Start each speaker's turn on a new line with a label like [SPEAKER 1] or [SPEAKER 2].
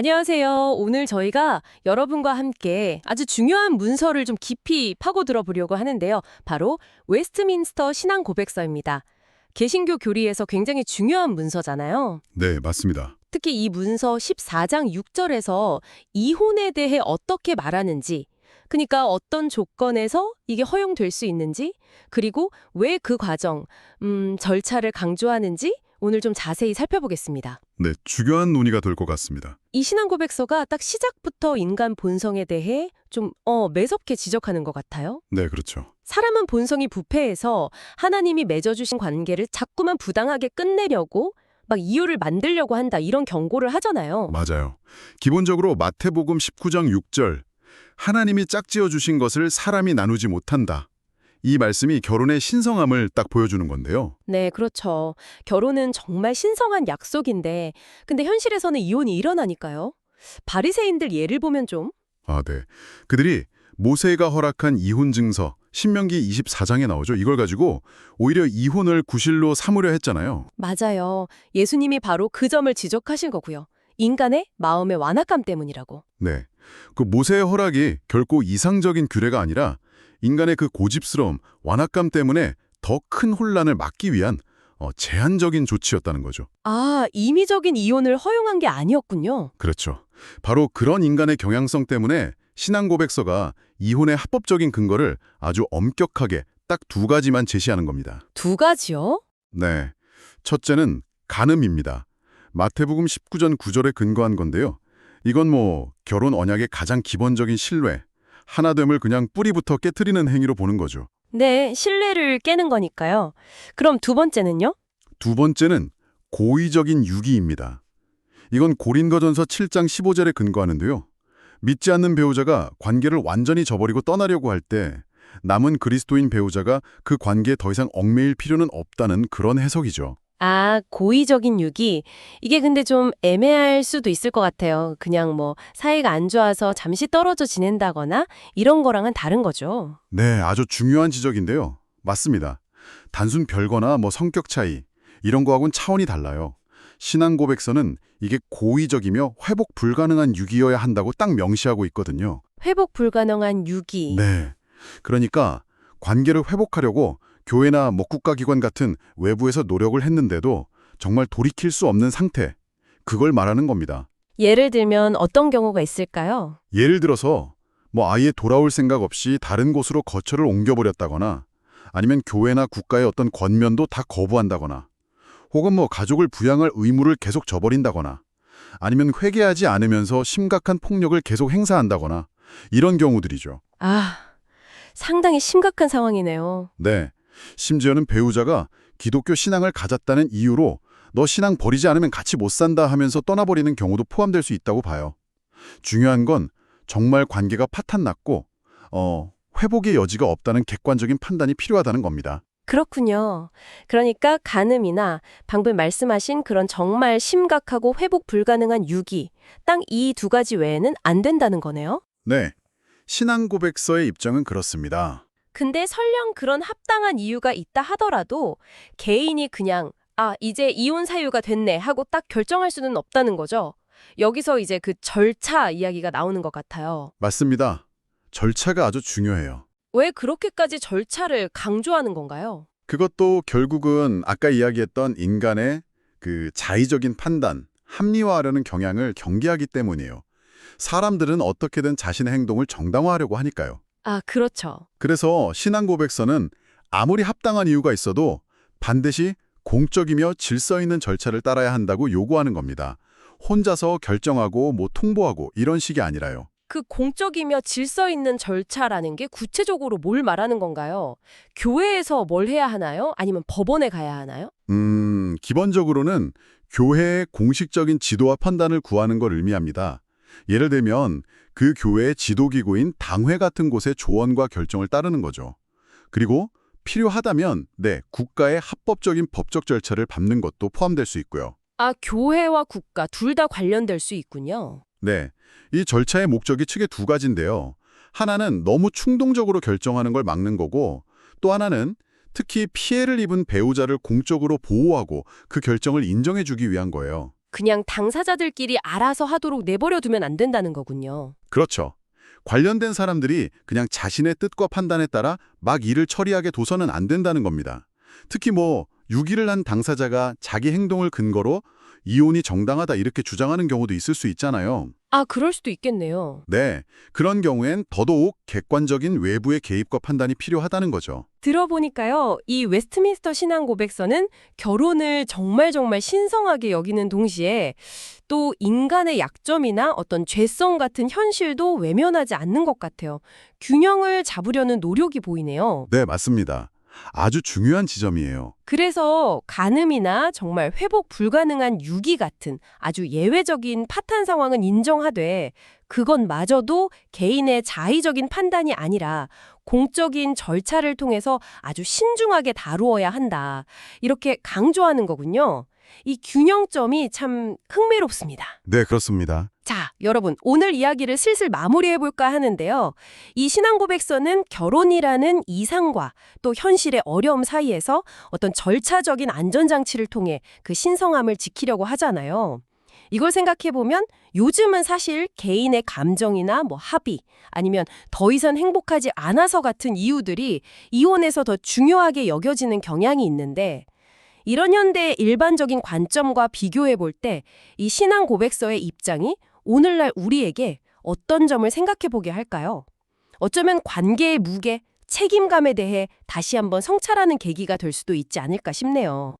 [SPEAKER 1] 안녕하세요. 오늘 저희가 여러분과 함께 아주 중요한 문서를 좀 깊이 파고들어 보려고 하는데요. 바로 웨스트민스터 신앙 고백서입니다. 개신교 교리에서 굉장히 중요한 문서잖아요.
[SPEAKER 2] 네, 맞습니다.
[SPEAKER 1] 특히 이 문서 14장 6절에서 이혼에 대해 어떻게 말하는지, 그러니까 어떤 조건에서 이게 허용될 수 있는지, 그리고 왜 그 과정, 절차를 강조하는지 오늘 좀 자세히 살펴보겠습니다.
[SPEAKER 2] 네, 중요한 논의가 될 것 같습니다.
[SPEAKER 1] 이 신앙 고백서가 딱 시작부터 인간 본성에 대해 좀 매섭게 지적하는 것 같아요.
[SPEAKER 2] 네, 그렇죠.
[SPEAKER 1] 사람은 본성이 부패해서 하나님이 맺어주신 관계를 자꾸만 부당하게 끝내려고 막 이유를 만들려고 한다 이런 경고를 하잖아요.
[SPEAKER 2] 맞아요. 기본적으로 마태복음 19장 6절 하나님이 짝지어 주신 것을 사람이 나누지 못한다. 이 말씀이 결혼의 신성함을 딱 보여주는 건데요.
[SPEAKER 1] 네, 그렇죠. 결혼은 정말 신성한 약속인데 근데 현실에서는 이혼이 일어나니까요. 바리새인들 예를 보면 좀
[SPEAKER 2] 네. 그들이 모세가 허락한 이혼 증서 신명기 24장에 나오죠. 이걸 가지고 오히려 이혼을 구실로 삼으려 했잖아요.
[SPEAKER 1] 맞아요. 예수님이 바로 그 점을 지적하신 거고요. 인간의 마음의 완악감 때문이라고.
[SPEAKER 2] 네. 그 모세의 허락이 결코 이상적인 규례가 아니라 인간의 그 고집스러움, 완악감 때문에 더 큰 혼란을 막기 위한 제한적인 조치였다는 거죠.
[SPEAKER 1] 아, 임의적인 이혼을 허용한 게 아니었군요.
[SPEAKER 2] 그렇죠. 바로 그런 인간의 경향성 때문에 신앙 고백서가 이혼의 합법적인 근거를 아주 엄격하게 딱 두 가지만 제시하는 겁니다.
[SPEAKER 1] 두 가지요?
[SPEAKER 2] 네. 첫째는 간음입니다. 마태복음 19장 9절에 근거한 건데요. 이건 결혼 언약의 가장 기본적인 신뢰, 하나됨을 그냥 뿌리부터 깨트리는 행위로 보는 거죠.
[SPEAKER 1] 네, 신뢰를 깨는 거니까요. 그럼 두 번째는요?
[SPEAKER 2] 두 번째는 고의적인 유기입니다. 이건 고린도전서 7장 15절에 근거하는데요. 믿지 않는 배우자가 관계를 완전히 저버리고 떠나려고 할 때 남은 그리스도인 배우자가 그 관계에 더 이상 얽매일 필요는 없다는 그런 해석이죠.
[SPEAKER 1] 아, 고의적인 유기. 이게 근데 좀 애매할 수도 있을 것 같아요. 그냥 사이가 안 좋아서 잠시 떨어져 지낸다거나 이런 거랑은 다른 거죠.
[SPEAKER 2] 네, 아주 중요한 지적인데요. 맞습니다. 단순 별거나 성격 차이, 이런 거하고는 차원이 달라요. 신앙 고백서는 이게 고의적이며 회복 불가능한 유기여야 한다고 딱 명시하고 있거든요.
[SPEAKER 1] 회복 불가능한 유기.
[SPEAKER 2] 네. 그러니까 관계를 회복하려고 교회나 국가기관 같은 외부에서 노력을 했는데도 정말 돌이킬 수 없는 상태, 그걸 말하는 겁니다.
[SPEAKER 1] 예를 들면 어떤 경우가 있을까요?
[SPEAKER 2] 예를 들어서 아예 돌아올 생각 없이 다른 곳으로 거처를 옮겨버렸다거나 아니면 교회나 국가의 어떤 권면도 다 거부한다거나 혹은 가족을 부양할 의무를 계속 저버린다거나 아니면 회개하지 않으면서 심각한 폭력을 계속 행사한다거나 이런 경우들이죠.
[SPEAKER 1] 아, 상당히 심각한 상황이네요.
[SPEAKER 2] 네. 심지어는 배우자가 기독교 신앙을 가졌다는 이유로 너 신앙 버리지 않으면 같이 못 산다 하면서 떠나버리는 경우도 포함될 수 있다고 봐요. 중요한 건 정말 관계가 파탄났고 회복의 여지가 없다는 객관적인 판단이 필요하다는 겁니다.
[SPEAKER 1] 그렇군요. 그러니까 간음이나 방금 말씀하신 그런 정말 심각하고 회복 불가능한 유기, 딱 이 두 가지 외에는 안 된다는 거네요?
[SPEAKER 2] 네. 신앙 고백서의 입장은 그렇습니다.
[SPEAKER 1] 근데 설령 그런 합당한 이유가 있다 하더라도 개인이 그냥 이제 이혼 사유가 됐네 하고 딱 결정할 수는 없다는 거죠. 여기서 이제 그 절차 이야기가 나오는 것 같아요.
[SPEAKER 2] 맞습니다. 절차가 아주 중요해요.
[SPEAKER 1] 왜 그렇게까지 절차를 강조하는 건가요?
[SPEAKER 2] 그것도 결국은 아까 이야기했던 인간의 그 자의적인 판단, 합리화하려는 경향을 경계하기 때문이에요. 사람들은 어떻게든 자신의 행동을 정당화하려고 하니까요.
[SPEAKER 1] 아, 그렇죠.
[SPEAKER 2] 그래서 신앙 고백서는 아무리 합당한 이유가 있어도 반드시 공적이며 질서 있는 절차를 따라야 한다고 요구하는 겁니다. 혼자서 결정하고 통보하고 이런 식이 아니라요.
[SPEAKER 1] 그 공적이며 질서 있는 절차라는 게 구체적으로 뭘 말하는 건가요? 교회에서 뭘 해야 하나요? 아니면 법원에 가야 하나요?
[SPEAKER 2] 기본적으로는 교회의 공식적인 지도와 판단을 구하는 걸 의미합니다. 예를 들면 그 교회의 지도기구인 당회 같은 곳의 조언과 결정을 따르는 거죠. 그리고 필요하다면 국가의 합법적인 법적 절차를 밟는 것도 포함될 수 있고요.
[SPEAKER 1] 아, 교회와 국가 둘 다 관련될 수 있군요.
[SPEAKER 2] 네, 이 절차의 목적이 크게 두 가지인데요. 하나는 너무 충동적으로 결정하는 걸 막는 거고 또 하나는 특히 피해를 입은 배우자를 공적으로 보호하고 그 결정을 인정해 주기 위한 거예요.
[SPEAKER 1] 그냥 당사자들끼리 알아서 하도록 내버려 두면 안 된다는 거군요.
[SPEAKER 2] 그렇죠. 관련된 사람들이 그냥 자신의 뜻과 판단에 따라 막 일을 처리하게 둬서는 안 된다는 겁니다. 특히 유기를 한 당사자가 자기 행동을 근거로 이혼이 정당하다 이렇게 주장하는 경우도 있을 수 있잖아요.
[SPEAKER 1] 아, 그럴 수도 있겠네요.
[SPEAKER 2] 네, 그런 경우엔 더더욱 객관적인 외부의 개입과 판단이 필요하다는 거죠.
[SPEAKER 1] 들어보니까요, 이 웨스트민스터 신앙 고백서는 결혼을 정말 신성하게 여기는 동시에 또 인간의 약점이나 어떤 죄성 같은 현실도 외면하지 않는 것 같아요. 균형을 잡으려는 노력이 보이네요.
[SPEAKER 2] 네, 맞습니다. 아주 중요한 지점이에요.
[SPEAKER 1] 그래서 간음이나 정말 회복 불가능한 유기 같은 아주 예외적인 파탄 상황은 인정하되 그것마저도 개인의 자의적인 판단이 아니라 공적인 절차를 통해서 아주 신중하게 다루어야 한다. 이렇게 강조하는 거군요. 이 균형점이 참 흥미롭습니다.
[SPEAKER 2] 네, 그렇습니다.
[SPEAKER 1] 자, 여러분, 오늘 이야기를 슬슬 마무리해볼까 하는데요. 이 신앙고백서는 결혼이라는 이상과 또 현실의 어려움 사이에서 어떤 절차적인 안전장치를 통해 그 신성함을 지키려고 하잖아요. 이걸 생각해보면 요즘은 사실 개인의 감정이나 합의 아니면 더 이상 행복하지 않아서 같은 이유들이 이혼에서 더 중요하게 여겨지는 경향이 있는데 이런 현대의 일반적인 관점과 비교해 볼 때 이 신앙 고백서의 입장이 오늘날 우리에게 어떤 점을 생각해 보게 할까요? 어쩌면 관계의 무게, 책임감에 대해 다시 한번 성찰하는 계기가 될 수도 있지 않을까 싶네요.